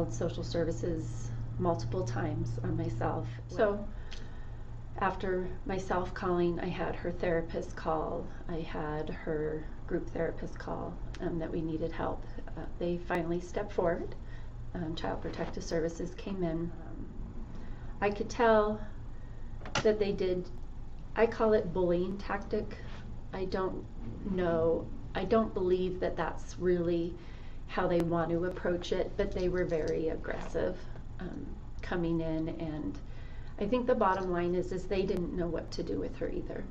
called social services multiple times on myself. So after myself calling, I had her therapist call, I had her group therapist call, that we needed help. They finally stepped forward. Child Protective Services came in. I could tell that they did, I call it bullying tactic. I don't believe that that's really how they want to approach it, but they were very aggressive coming in, and I think the bottom line is they didn't know what to do with her either,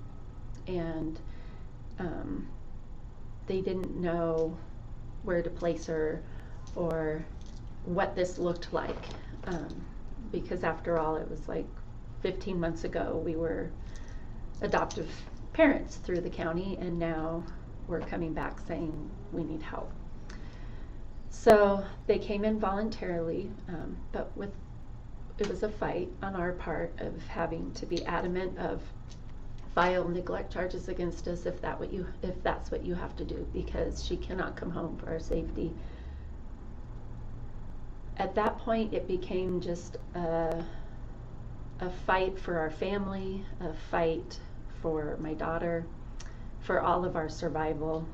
and they didn't know where to place her or what this looked like, because after all, it was like 15 months ago we were adoptive parents through the county, and now we're coming back saying we need help. So they came in voluntarily, but it was a fight on our part of having to be adamant of file neglect charges against us if that's what you have to do, because she cannot come home for our safety. At that point, it became just a fight for our family, a fight for my daughter, for all of our survival.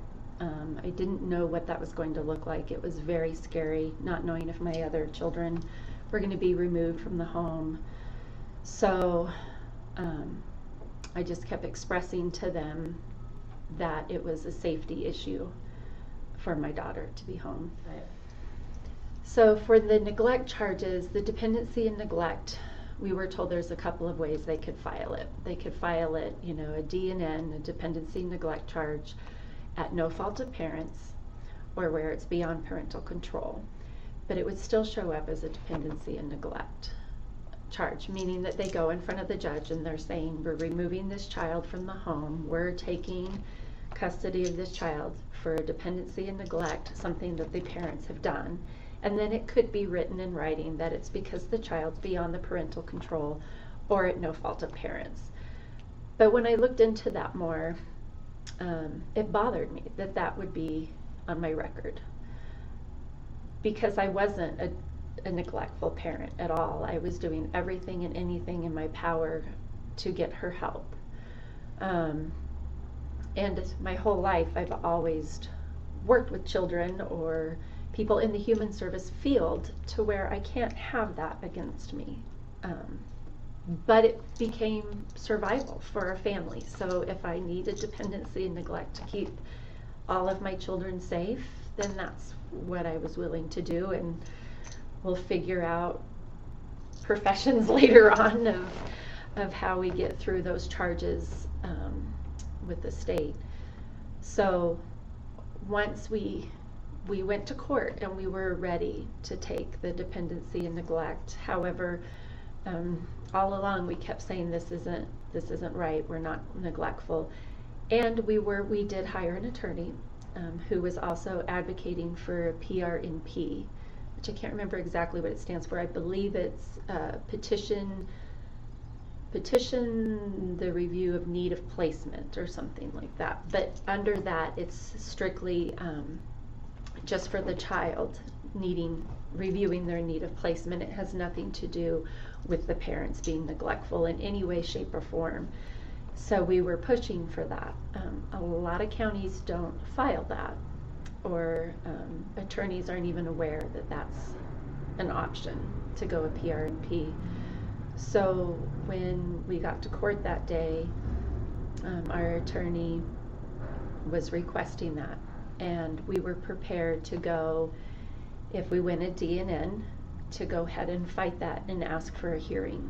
I didn't know what that was going to look like. It was very scary, not knowing if my other children were going to be removed from the home. So I just kept expressing to them that it was a safety issue for my daughter to be home. So for the neglect charges, the dependency and neglect, we were told there's a couple of ways they could file it. They could file it, a DNN, a dependency neglect charge, at no fault of parents, or where it's beyond parental control. But it would still show up as a dependency and neglect charge, meaning that they go in front of the judge and they're saying, we're removing this child from the home, we're taking custody of this child for dependency and neglect, something that the parents have done. And then it could be written in writing that it's because the child's beyond the parental control or at no fault of parents. But when I looked into that more, it bothered me that would be on my record, because I wasn't a neglectful parent at all. I was doing everything and anything in my power to get her help. And my whole life I've always worked with children or people in the human service field to where I can't have that against me. But it became survival for our family. So if I needed dependency and neglect to keep all of my children safe, then that's what I was willing to do, and we'll figure out professions later on of how we get through those charges with the state. So once we went to court and we were ready to take the dependency and neglect. However, all along we kept saying this isn't right, we're not neglectful, and we did hire an attorney who was also advocating for PRNP, which I can't remember exactly what it stands for. I believe it's petition the review of need of placement or something like that. But under that, it's strictly just for the child reviewing their need of placement. It has nothing to do with the parents being neglectful in any way, shape, or form. So we were pushing for that. A lot of counties don't file that, or attorneys aren't even aware that that's an option to go a PRNP. So when we got to court that day, our attorney was requesting that, and we were prepared to go, if we win a DNN, to go ahead and fight that and ask for a hearing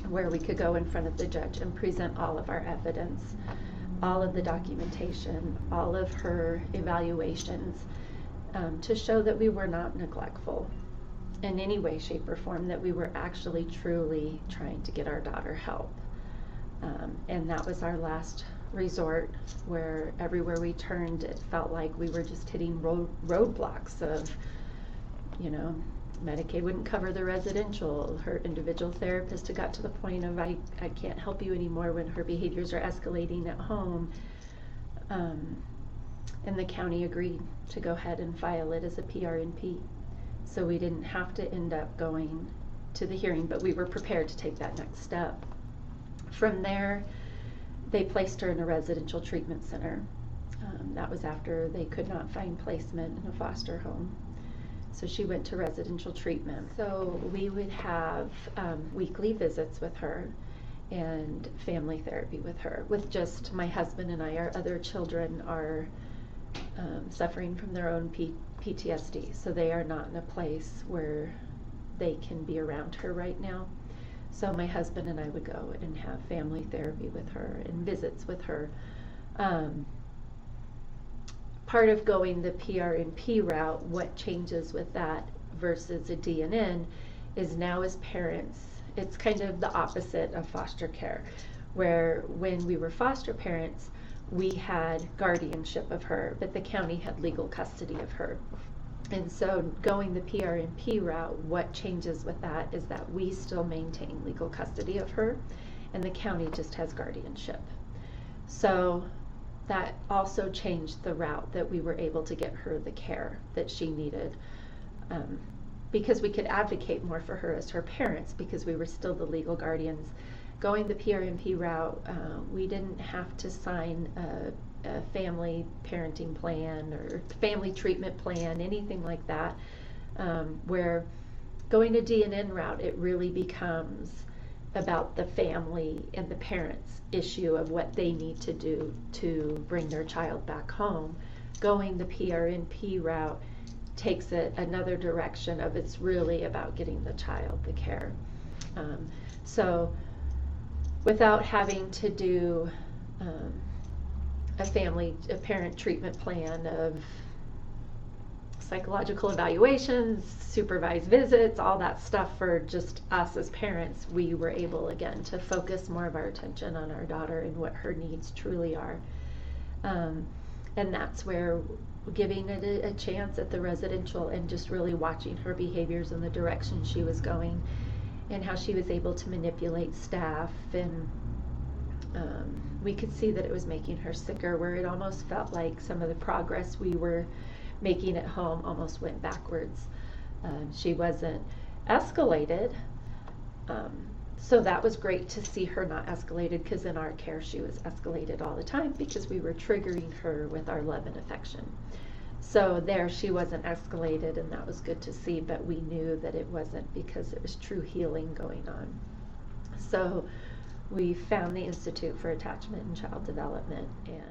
where we could go in front of the judge and present all of our evidence, all of the documentation, all of her evaluations, to show that we were not neglectful in any way, shape, or form, that we were actually truly trying to get our daughter help. And that was our last resort, where everywhere we turned it felt like we were just hitting roadblocks of, Medicaid wouldn't cover the residential. Her individual therapist had got to the point of, I can't help you anymore when her behaviors are escalating at home. And the county agreed to go ahead and file it as a PRNP. So we didn't have to end up going to the hearing, but we were prepared to take that next step. From there, they placed her in a residential treatment center. That was after they could not find placement in a foster home. So she went to residential treatment. So we would have weekly visits with her and family therapy with her, with just my husband and I. Our other children are suffering from their own PTSD, so they are not in a place where they can be around her right now. So my husband and I would go and have family therapy with her and visits with her. Part of going the PRNP route, what changes with that versus a DNN is now as parents, it's kind of the opposite of foster care, where when we were foster parents, we had guardianship of her, but the county had legal custody of her. And so going the PRNP route, what changes with that is that we still maintain legal custody of her, and the county just has guardianship. So that also changed the route that we were able to get her the care that she needed, because we could advocate more for her as her parents because we were still the legal guardians. Going the PRNP route, we didn't have to sign a family parenting plan or family treatment plan, anything like that, where going a DNN route, it really becomes about the family and the parents' issue of what they need to do to bring their child back home. Going the PRNP route takes it another direction of it's really about getting the child the care. So without having to do a parent treatment plan of psychological evaluations, supervised visits, all that stuff for just us as parents, we were able again to focus more of our attention on our daughter and what her needs truly are. And that's where giving it a chance at the residential and just really watching her behaviors and the direction she was going and how she was able to manipulate staff, and we could see that it was making her sicker, where it almost felt like some of the progress we were making at home almost went backwards. She wasn't escalated, so that was great to see her not escalated, because in our care she was escalated all the time because we were triggering her with our love and affection. So there she wasn't escalated, and that was good to see, but we knew that it wasn't, because it was true healing going on. So we found the Institute for Attachment and Child Development, and